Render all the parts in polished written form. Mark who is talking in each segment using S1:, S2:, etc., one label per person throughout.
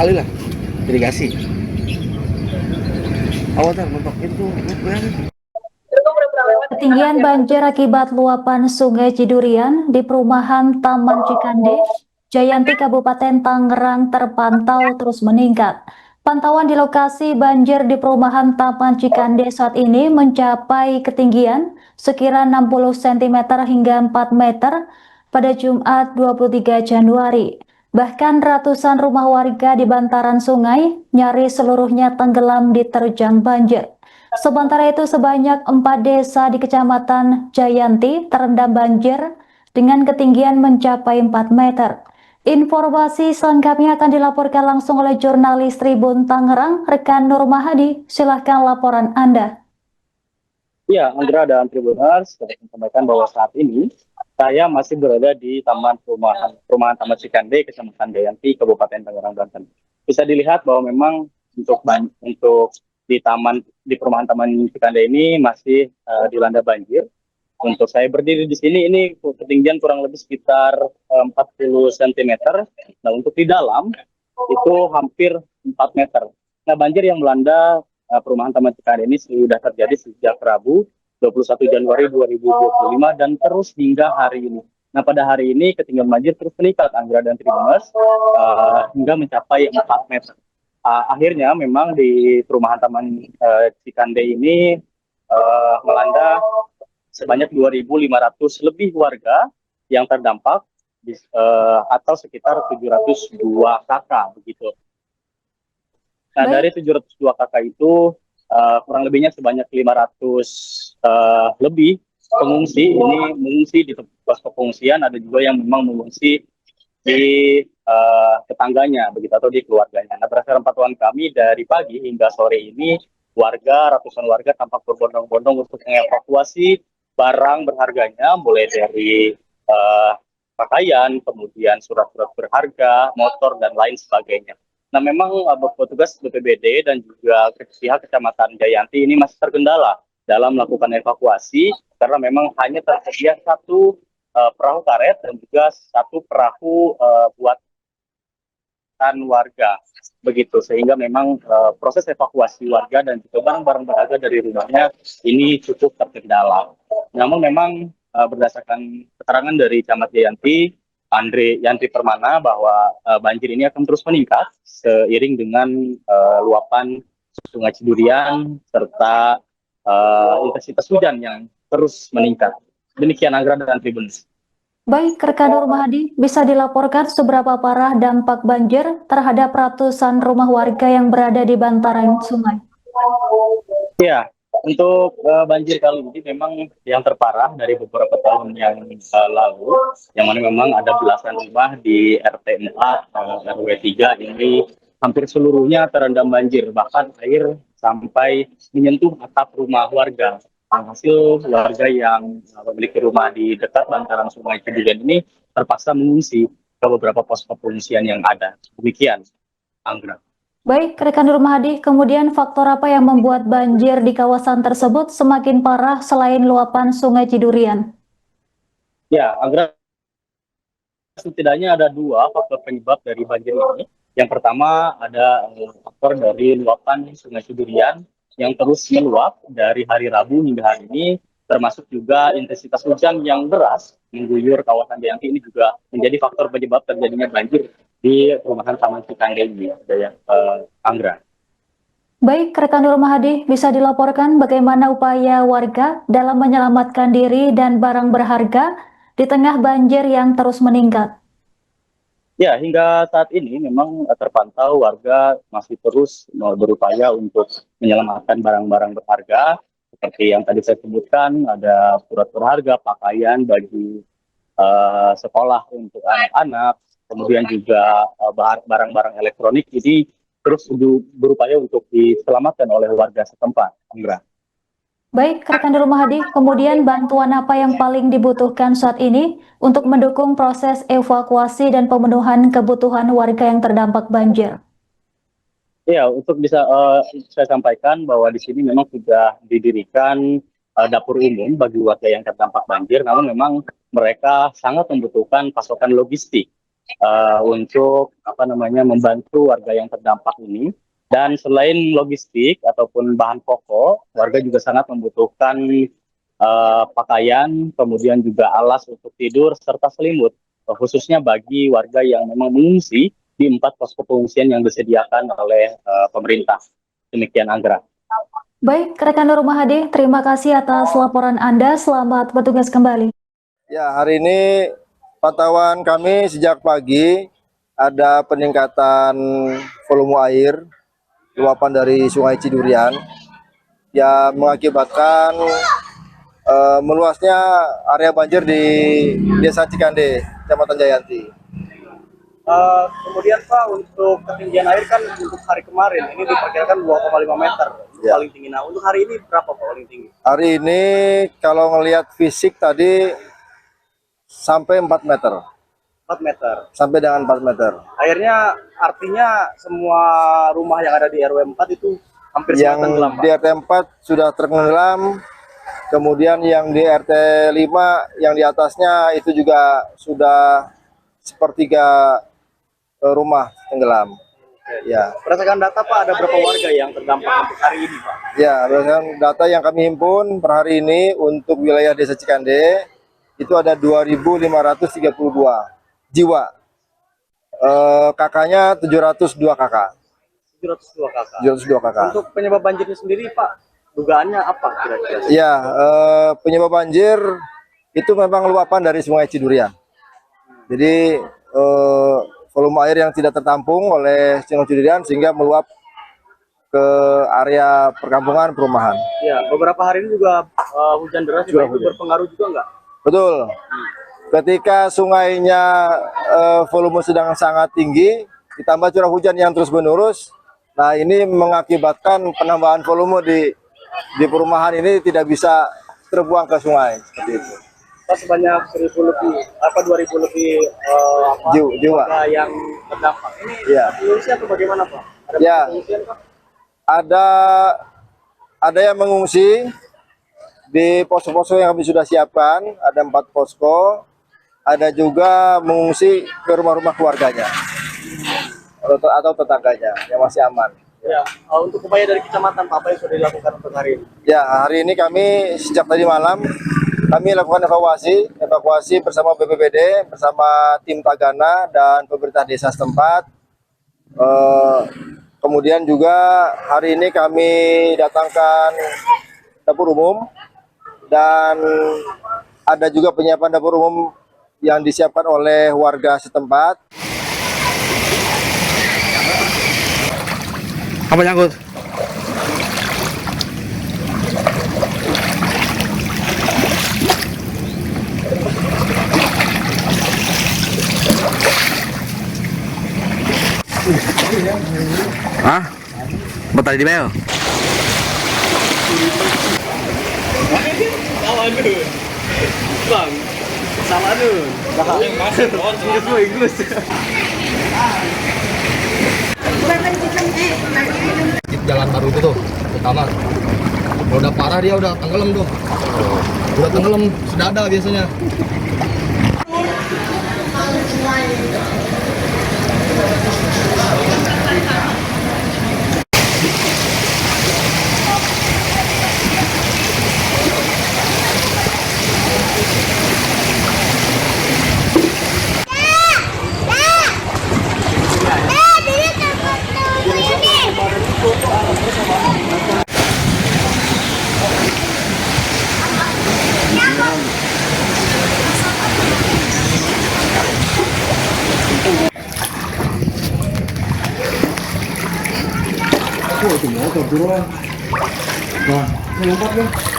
S1: kali lah irigasi. Awalnya mentok itu
S2: Ketinggian banjir akibat luapan Sungai Cidurian di perumahan Taman Cikande, Jayanti Kabupaten Tangerang terpantau terus meningkat. Pantauan di lokasi banjir di perumahan Taman Cikande saat ini mencapai ketinggian sekira 60 cm hingga 4 meter pada Jumat 23 Januari. Bahkan ratusan rumah warga di bantaran sungai nyaris seluruhnya tenggelam diterjang banjir. Sementara itu sebanyak 4 desa di Kecamatan Jayanti terendam banjir dengan ketinggian mencapai 4 meter. Informasi selengkapnya akan dilaporkan langsung oleh jurnalis Tribun Tangerang, rekan Nur Mahadi. Silahkan laporan Anda.
S3: Ya, Andra dan Tribuners, saya sampaikan bahwa saat ini saya masih berada di perumahan Taman Cikande, Kecamatan Jayanti, Kabupaten Tangerang, Banten. Bisa dilihat bahwa memang untuk di perumahan Taman Cikande ini masih dilanda banjir. Untuk saya berdiri di sini, ini ketinggian kurang lebih sekitar 40 cm. Nah, untuk di dalam itu hampir 4 meter. Nah, banjir yang melanda perumahan Taman Cikande ini sudah terjadi sejak Rabu 21 Januari 2025 dan terus hingga hari ini. Nah, pada hari ini ketinggian banjir terus meningkat, Anggra dan Tribuners, hingga mencapai 4 meter. Akhirnya memang di perumahan Taman Cikande ini melanda sebanyak 2.500 lebih warga yang terdampak atau sekitar 702 kakak begitu. Nah, dari 702 kakak itu kurang lebihnya sebanyak 500 lebih pengungsi ini mengungsi di tempat pengungsian, ada juga yang memang mengungsi di tetangganya begitu atau di keluarganya. Nah, berdasarkan pantauan kami dari pagi hingga sore ini ratusan warga tampak berbondong-bondong untuk mengevakuasi barang berharganya, mulai dari pakaian, kemudian surat-surat berharga, motor dan lain sebagainya. Nah, memang petugas BPBD dan juga pihak Kecamatan Jayanti ini masih terkendala dalam melakukan evakuasi karena memang hanya tersedia satu perahu karet dan juga satu perahu buatan warga begitu, sehingga memang proses evakuasi warga dan juga barang-barang berharga dari rumahnya ini cukup terkendala. Namun memang berdasarkan keterangan dari Camat Jayanti, Andre Yanti Permana, bahwa banjir ini akan terus meningkat seiring dengan luapan Sungai Cidurian serta intensitas hujan yang terus meningkat. Demikian Anggra dan Tribun.
S2: Baik, rekan Nur Mahadi, bisa dilaporkan seberapa parah dampak banjir terhadap ratusan rumah warga yang berada di bantaran sungai?
S3: Ya, untuk banjir kali ini memang yang terparah dari beberapa tahun yang lalu, yang mana memang ada belasan rumah di RT 4, RW 3 ini hampir seluruhnya terendam banjir, bahkan air sampai menyentuh atap rumah warga. Hasil warga yang memiliki rumah di dekat bantaran Sungai Cidurian ini terpaksa mengungsi ke beberapa pos pengungsian yang ada. Demikian, Anggra.
S2: Baik, rekan Nur Mahadi, kemudian faktor apa yang membuat banjir di kawasan tersebut semakin parah selain luapan Sungai Cidurian?
S3: Ya, Anggra, setidaknya ada dua faktor penyebab dari banjir ini. Yang pertama ada faktor dari luapan Sungai Cidurian yang terus meluap dari hari Rabu hingga hari ini, termasuk juga intensitas hujan yang deras mengguyur kawasan Jayanti ini juga menjadi faktor penyebab terjadinya banjir di perumahan Taman Cikande ini, Anggra.
S2: Baik, rekan Nur Mahadi, bisa dilaporkan bagaimana upaya warga dalam menyelamatkan diri dan barang berharga di tengah banjir yang terus meningkat?
S3: Ya, hingga saat ini memang terpantau warga masih terus berupaya untuk menyelamatkan barang-barang berharga. Seperti yang tadi saya sebutkan, ada surat berharga, pakaian, baju sekolah untuk anak-anak, kemudian juga barang-barang elektronik ini terus berupaya untuk diselamatkan oleh warga setempat. Anggra.
S2: Baik, rekan Nur Mahadi, kemudian bantuan apa yang paling dibutuhkan saat ini untuk mendukung proses evakuasi dan pemenuhan kebutuhan warga yang terdampak banjir?
S3: Ya, untuk bisa saya sampaikan bahwa di sini memang sudah didirikan dapur umum bagi warga yang terdampak banjir, namun memang mereka sangat membutuhkan pasokan logistik. untuk membantu warga yang terdampak ini. Dan selain logistik ataupun bahan pokok, warga juga sangat membutuhkan pakaian, kemudian juga alas untuk tidur serta selimut, khususnya bagi warga yang memang mengungsi di 4 posko pengungsian yang disediakan oleh pemerintah. Demikian, Anggra.
S2: Baik, rekan Nur Mahadi, terima kasih atas laporan Anda. Selamat bertugas kembali.
S4: Ya, hari ini pantauan kami sejak pagi ada peningkatan volume air luapan dari Sungai Cidurian yang mengakibatkan meluasnya area banjir di Desa Cikande, Kecamatan Jayanti.
S3: Kemudian Pak, untuk ketinggian air kan untuk hari kemarin ini diperkirakan 2,5 meter
S4: Ya.
S3: paling tinggi. Nah, untuk hari ini berapa Pak paling tinggi?
S4: Hari ini kalau ngelihat fisik tadi sampai 4 meter.
S3: 4 meter.
S4: Sampai dengan 4 meter.
S3: Airnya artinya semua rumah yang ada di RW 4 itu hampir
S4: Yang
S3: semua tenggelam, Pak.
S4: di RT 4 sudah tenggelam, kemudian yang di RT 5 yang di atasnya itu juga sudah sepertiga rumah tenggelam. Ya.
S3: Berdasarkan data Pak, ada berapa warga yang terdampak untuk hari ini Pak?
S4: Ya, berdasarkan data yang kami himpun per hari ini untuk wilayah Desa Cikande itu ada 2.532 jiwa. Kakaknya 702 kakak.
S3: 702 kakak.
S4: 702 kakak.
S3: Untuk penyebab banjirnya sendiri Pak, dugaannya apa kira-kira?
S4: Ya, penyebab banjir itu memang luapan dari Sungai Cidurian. Jadi volume air yang tidak tertampung oleh Sungai Cidurian sehingga meluap ke area perkampungan perumahan.
S3: Ya, beberapa hari ini juga hujan deras juga itu berpengaruh juga nggak?
S4: Betul. Ketika sungainya volume sedang sangat tinggi, ditambah curah hujan yang terus menerus, nah ini mengakibatkan penambahan volume di perumahan ini tidak bisa terbuang ke sungai seperti itu.
S3: Pak, sebanyak 2.000 lebih
S4: Jiwa.
S3: warga yang terdampak. Ini
S4: Ya.
S3: pengungsi atau bagaimana Pak? Ada
S4: Ya.
S3: pengungsian Pak?
S4: Ada yang mengungsi di posko-posko yang kami sudah siapkan, ada 4 posko. Ada juga mengungsi ke rumah-rumah keluarganya atau tetangganya yang masih aman.
S3: Ya, untuk upaya dari kecamatan Pak, apa yang sudah dilakukan untuk hari ini?
S4: Ya, hari ini kami sejak tadi malam kami lakukan evakuasi bersama BPBD, bersama tim Tagana dan pemerintah desa setempat. Kemudian juga hari ini kami datangkan dapur umum dan ada juga penyiapan dapur umum yang disiapkan oleh warga setempat.
S1: Apa nyangkut? Hah? Betah di bel?
S3: Bang, sama dulu. Inggris.
S5: Jalan baru itu tuh pertama kalau udah parah dia udah tenggelam tuh, udah tenggelam sedada biasanya.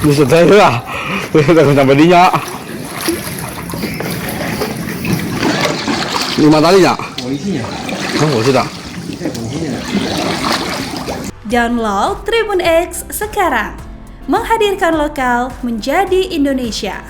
S1: Buset saya lah. Buset sampai dinya. 5 tali ya? Oh, sudah.
S6: Download Tribun X sekarang. Menghadirkan lokal menjadi Indonesia.